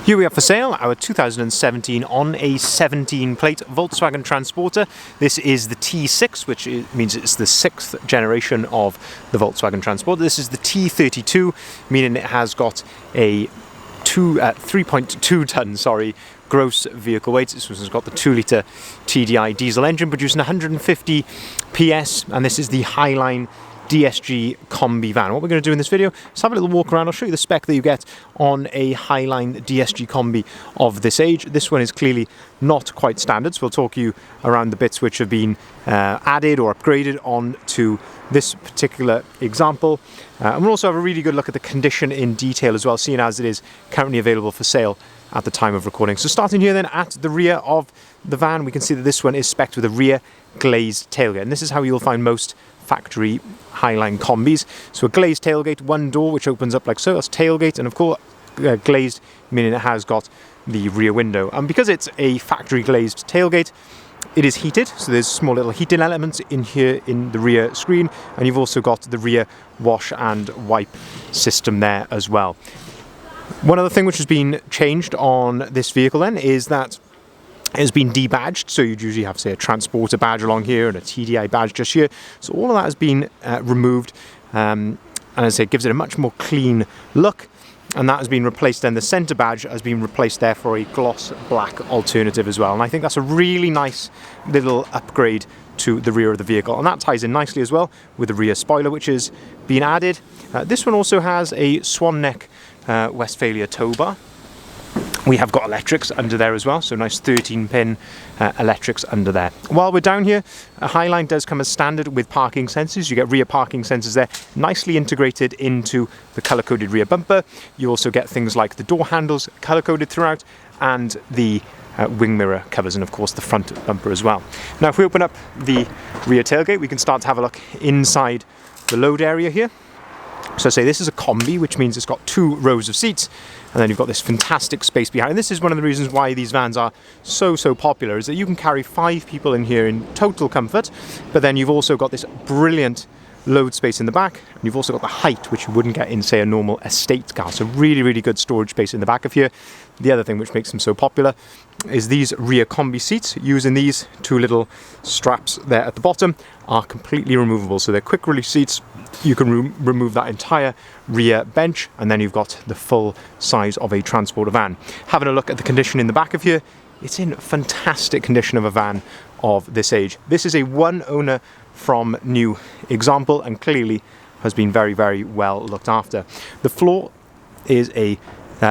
Here we have for sale our 2017 on a 17 plate Volkswagen Transporter. This is the T6, which means it's the 6th generation of the Volkswagen Transporter. This is the T32, meaning it has got a 3.2 ton, gross vehicle weight. This one's got the 2-litre TDI diesel engine producing 150 PS, and this is the Highline DSG Kombi van. What we're going to do in this video is have a little walk around. I'll show you the spec that you get on a Highline DSG Kombi of this age. This one is clearly not quite standard, so we'll talk you around the bits which have been added or upgraded on to this particular example. And we'll also have a really good look at the condition in detail as well, seeing as it is currently available for sale at the time of recording. So starting here then at the rear of the van, we can see that this one is spec'd with a rear glazed tailgate, and this is how you'll find most factory Highline Kombis. So a glazed tailgate, one door which opens up like so, that's tailgate, and of course glazed meaning it has got the rear window. And because it's a factory glazed tailgate, it is heated, so there's small little heating elements in here in the rear screen, and you've also got the rear wash and wipe system there as well. One other thing which has been changed on this vehicle then is that it has been debadged, so you'd usually have, say, a transporter badge along here and a TDI badge just here. So all of that has been removed, and as I say, it gives it a much more clean look, and that has been replaced then. The centre badge has been replaced there for a gloss black alternative as well, and I think that's a really nice little upgrade to the rear of the vehicle, and that ties in nicely as well with the rear spoiler which has been added. This one also has a swan neck Westphalia tow bar. We have got electrics under there as well, so nice 13-pin electrics under there. While we're down here, a Highline does come as standard with parking sensors. You get rear parking sensors there, nicely integrated into the colour-coded rear bumper. You also get things like the door handles colour-coded throughout, and the wing mirror covers, and of course the front bumper as well. Now if we open up the rear tailgate, we can start to have a look inside the load area here. So say this is a Kombi, which means it's got 2 rows of seats, and then you've got this fantastic space behind. And this is one of the reasons why these vans are so popular, is that you can carry 5 people in here in total comfort, but then you've also got this brilliant load space in the back, and you've also got the height which you wouldn't get in, say, a normal estate car. So really good storage space in the back of here. The other thing which makes them so popular is these rear Kombi seats, using these 2 little straps there at the bottom, are completely removable. So they're quick release seats. You can remove that entire rear bench, and then you've got the full size of a transporter van. Having a look at the condition in the back of here, it's in fantastic condition of a van of this age. This is a one owner from new example, and clearly has been very well looked after. The floor is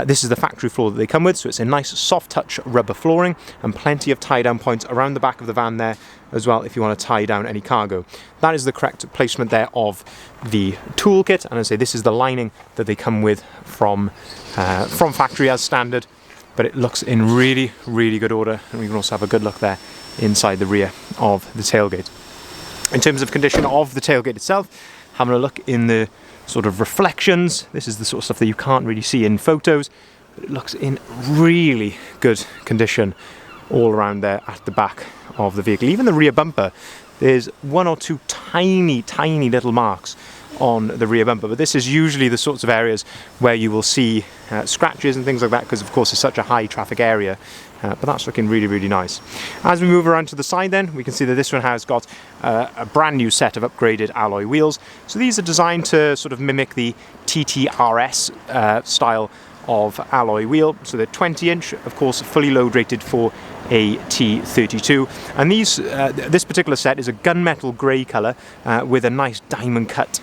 this is the factory floor that they come with, so it's a nice soft touch rubber flooring, and plenty of tie down points around the back of the van there as well if you want to tie down any cargo. That is the correct placement there of the toolkit, and I say this is the lining that they come with from factory as standard, but it looks in really good order, and we can also have a good look there inside the rear of the tailgate. In terms of condition of the tailgate itself, having a look in the sort of reflections, this is the sort of stuff that you can't really see in photos, but it looks in really good condition all around there at the back of the vehicle. Even the rear bumper, there's 1 or 2 tiny little marks on the rear bumper, but this is usually the sorts of areas where you will see scratches and things like that, because of course it's such a high traffic area. But that's looking really nice. As we move around to the side then, we can see that this one has got a brand new set of upgraded alloy wheels. So these are designed to sort of mimic the TTRS style of alloy wheel. So they're 20-inch, of course, fully load rated for a T32. And this particular set is a gunmetal grey colour with a nice diamond cut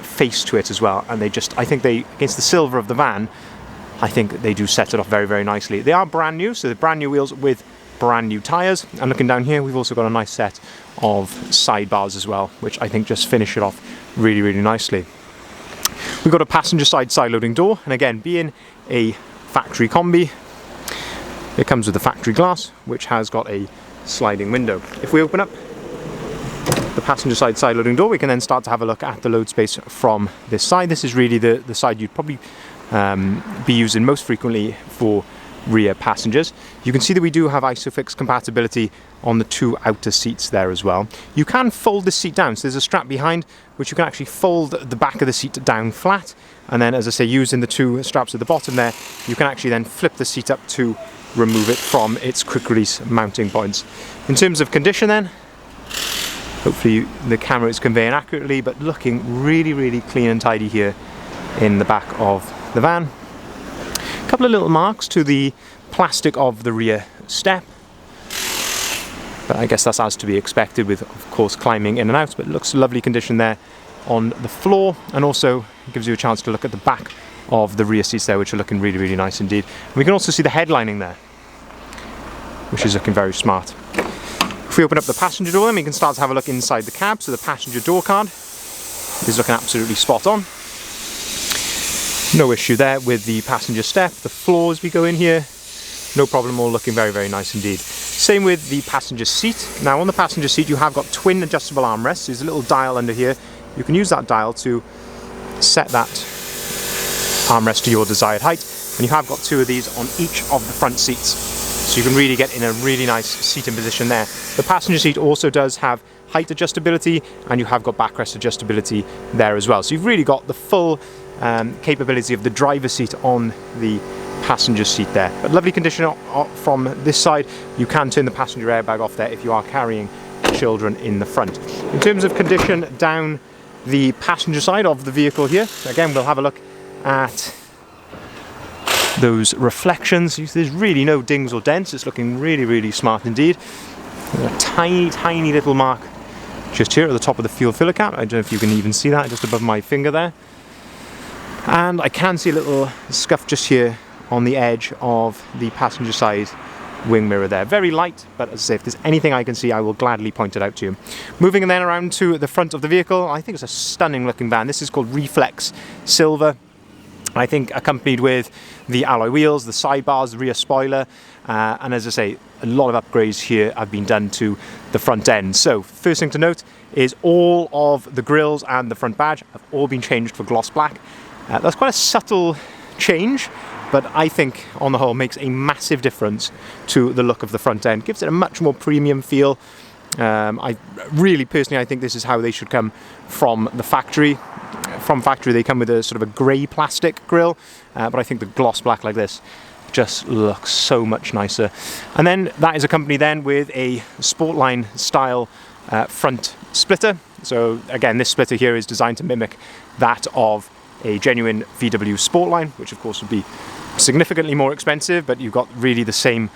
face to it as well. And I think against the silver of the van, I think they do set it off very nicely. They are brand new, so they're brand new wheels with brand new tyres. And looking down here, we've also got a nice set of sidebars as well, which I think just finish it off really nicely. We've got a passenger side loading door, and again, being a factory Kombi, it comes with the factory glass, which has got a sliding window. If we open up the passenger side loading door, we can then start to have a look at the load space from this side. This is really the side you'd probably be using most frequently for rear passengers. You can see that we do have ISOFIX compatibility on the 2 outer seats there as well. You can fold the seat down, so there's a strap behind which you can actually fold the back of the seat down flat, and then, as I say, using the 2 straps at the bottom there, you can actually then flip the seat up to remove it from its quick release mounting points. In terms of condition then, hopefully the camera is conveying accurately, but looking really clean and tidy here in the back of the van. A couple of little marks to the plastic of the rear step, but I guess that's as to be expected with, of course, climbing in and out, but it looks lovely condition there on the floor, and also gives you a chance to look at the back of the rear seats there, which are looking really nice indeed. And we can also see the headlining there, which is looking very smart. If we open up the passenger door, then we can start to have a look inside the cab. So the passenger door card is looking absolutely spot on. No issue there with the passenger step. The floor as we go in here, no problem, all looking very nice indeed. Same with the passenger seat. Now on the passenger seat you have got twin adjustable armrests. There's a little dial under here. You can use that dial to set that armrest to your desired height, and you have got 2 of these on each of the front seats. So you can really get in a really nice seating position there. The passenger seat also does have height adjustability, and you have got backrest adjustability there as well. So you've really got the full capability of the driver's seat on the passenger seat there. But lovely condition from this side. You can turn the passenger airbag off there if you are carrying children in the front. In terms of condition down the passenger side of the vehicle here, again we'll have a look at those reflections. There's really no dings or dents. It's looking really smart indeed. There's a tiny little mark just here at the top of the fuel filler cap. I don't know if you can even see that, just above my finger there. And I can see a little scuff just here on the edge of the passenger side wing mirror there. Very light, but as I say, if there's anything I can see, I will gladly point it out to you. Moving then around to the front of the vehicle, I think it's a stunning looking van. This is called Reflex Silver. I think accompanied with the alloy wheels, the sidebars, the rear spoiler, and as I say, a lot of upgrades here have been done to the front end. So first thing to note is all of the grills and the front badge have all been changed for gloss black. That's quite a subtle change, but I think on the whole makes a massive difference to the look of the front end. Gives it a much more premium feel. I think this is how they should come from the factory. From factory they come with a sort of a grey plastic grille, but I think the gloss black like this just looks so much nicer. And then that is accompanied then with a Sportline style front splitter. So again, this splitter here is designed to mimic that of a genuine VW Sportline, which of course would be significantly more expensive, but you've got really the same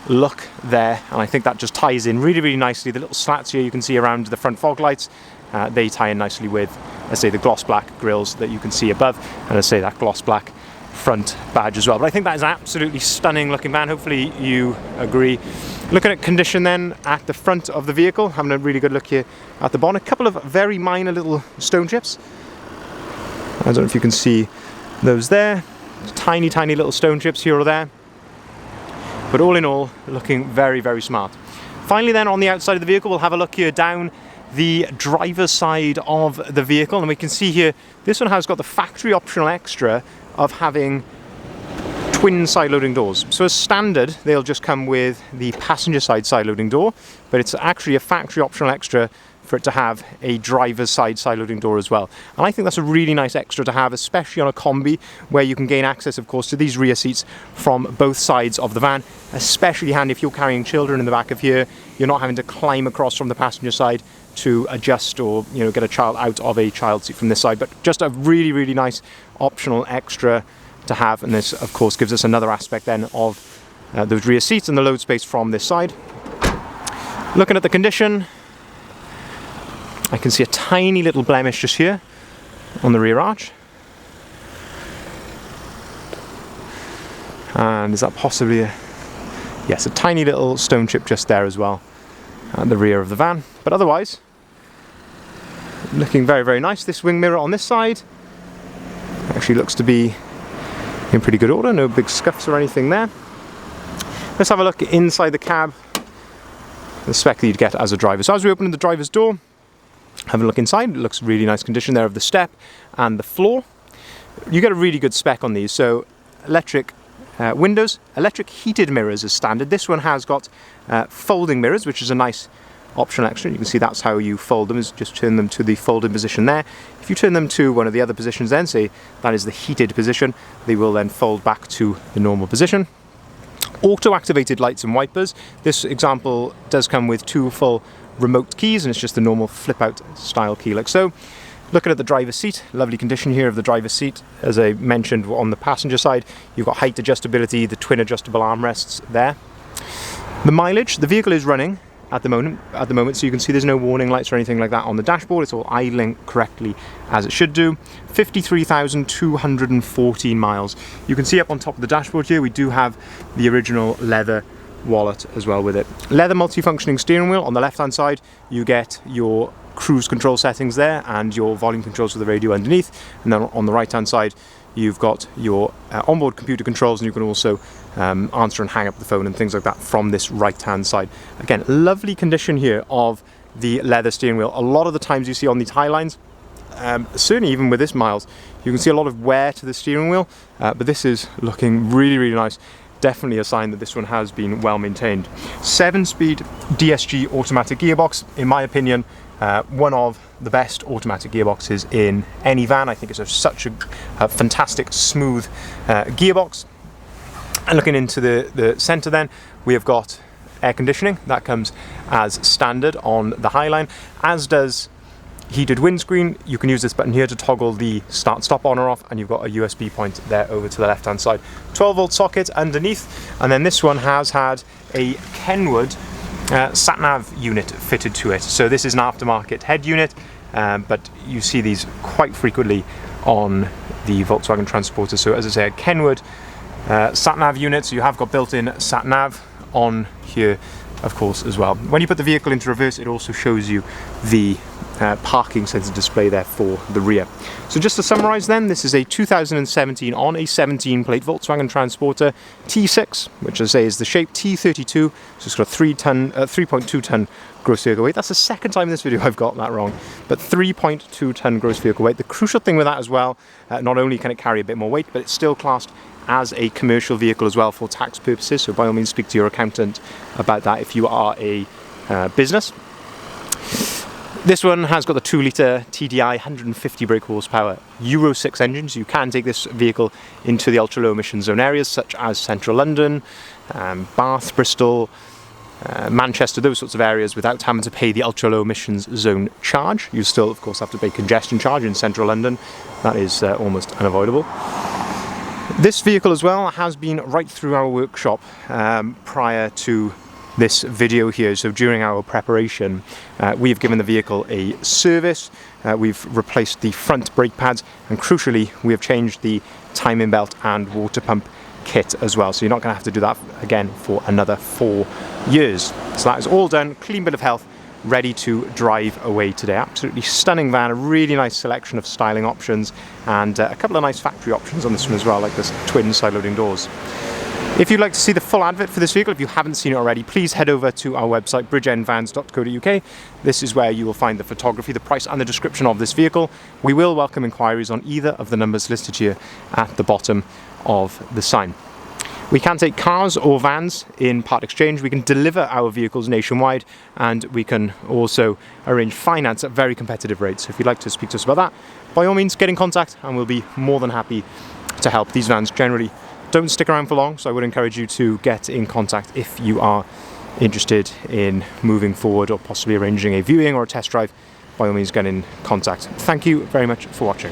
look there, and I think that just ties in really nicely. The little slats here you can see around the front fog lights, they tie in nicely with, I say, the gloss black grills that you can see above, and I say that gloss black front badge as well. But I think that is an absolutely stunning looking van. Hopefully you agree. Looking at condition then at the front of the vehicle, having a really good look here at the bonnet. A couple of very minor little stone chips. I don't know if you can see those there. Tiny little stone chips here or there. But all in all, looking very smart. Finally then, on the outside of the vehicle, we'll have a look here down the driver's side of the vehicle, and we can see here this one has got the factory optional extra of having twin side loading doors. So as standard they'll just come with the passenger side loading door, but it's actually a factory optional extra for it to have a driver's side loading door as well. And I think that's a really nice extra to have, especially on a Kombi, where you can gain access, of course, to these rear seats from both sides of the van. Especially handy if you're carrying children in the back of here. You're not having to climb across from the passenger side to adjust or, you know, get a child out of a child seat from this side. But just a really nice optional extra to have, and this of course gives us another aspect then of those rear seats and the load space from this side. Looking at the condition, I can see a tiny little blemish just here on the rear arch. And is that possibly a... yes, a tiny little stone chip just there as well at the rear of the van. But otherwise, looking very nice. This wing mirror on this side actually looks to be in pretty good order. No big scuffs or anything there. Let's have a look inside the cab, the spec that you'd get as a driver. So as we open the driver's door, have a look inside. It looks really nice condition there of the step and the floor. You get a really good spec on these. So electric windows. Electric heated mirrors is standard. This one has got folding mirrors, which is a nice optional extra. You can see that's how you fold them, is just turn them to the folded position there. If you turn them to one of the other positions then, say that is the heated position, they will then fold back to the normal position. Auto-activated lights and wipers. This example does come with 2 full remote keys, and it's just the normal flip-out style key like so. Looking at the driver's seat, lovely condition here of the driver's seat. As I mentioned, on the passenger side, you've got height adjustability, the twin adjustable armrests there. The mileage, the vehicle is running at the moment, so you can see there's no warning lights or anything like that on the dashboard. It's all idling correctly as it should do. 53,214 miles. You can see up on top of the dashboard here, we do have the original leather wallet as well with it. Leather multifunctioning steering wheel. On the left hand side you get your cruise control settings there and your volume controls for the radio underneath, and then on the right hand side you've got your onboard computer controls, and you can also answer and hang up the phone and things like that from this right hand side. Again, lovely condition here of the leather steering wheel. A lot of the times you see on these Highlines, certainly even with this miles, you can see a lot of wear to the steering wheel, but this is looking really nice. Definitely a sign that this one has been well maintained. 7-speed DSG automatic gearbox, in my opinion, one of the best automatic gearboxes in any van. I think it's such a fantastic smooth gearbox. And looking into the centre then, we have got air conditioning. That comes as standard on the Highline, as does heated windscreen. You can use this button here to toggle the start stop on or off, and you've got a USB point there over to the left hand side. 12-volt socket underneath, and then this one has had a Kenwood sat-nav unit fitted to it. So this is an aftermarket head unit, but you see these quite frequently on the Volkswagen Transporter. So as I say, a Kenwood sat-nav unit, so you have got built-in sat-nav on here of course as well. When you put the vehicle into reverse, it also shows you the parking sensor display there for the rear. So just to summarise then, this is a 2017 on a 17 plate Volkswagen Transporter T6, which as I say is the shape T32, so it's got a 3.2 ton gross vehicle weight. That's the second time in this video I've got that wrong, but 3.2 ton gross vehicle weight. The crucial thing with that as well, not only can it carry a bit more weight, but it's still classed as a commercial vehicle as well for tax purposes, so by all means speak to your accountant about that if you are a business. This one has got the 2-litre TDI 150 brake horsepower Euro 6 engine, so you can take this vehicle into the ultra low emission zone areas such as central London, Bath, Bristol, Manchester, those sorts of areas without having to pay the ultra low emissions zone charge. You still of course have to pay congestion charge in central London. That is almost unavoidable. This vehicle as well has been right through our workshop prior to this video here. So during our preparation, we've given the vehicle a service, we've replaced the front brake pads, and crucially we have changed the timing belt and water pump kit as well. So you're not going to have to do that again for another 4 years. So that is all done, clean bill of health, ready to drive away today. Absolutely stunning van, a really nice selection of styling options, and a couple of nice factory options on this one as well, like this twin side loading doors. If you'd like to see the full advert for this vehicle, if you haven't seen it already, please head over to our website bridgeendvans.co.uk. This is where you will find the photography, the price and the description of this vehicle. We will welcome inquiries on either of the numbers listed here at the bottom of the sign. We can take cars or vans in part exchange. We can deliver our vehicles nationwide, and we can also arrange finance at very competitive rates. So if you'd like to speak to us about that, by all means get in contact and we'll be more than happy to help. These vans generally don't stick around for long, so I would encourage you to get in contact if you are interested in moving forward or possibly arranging a viewing or a test drive. By all means get in contact. Thank you very much for watching.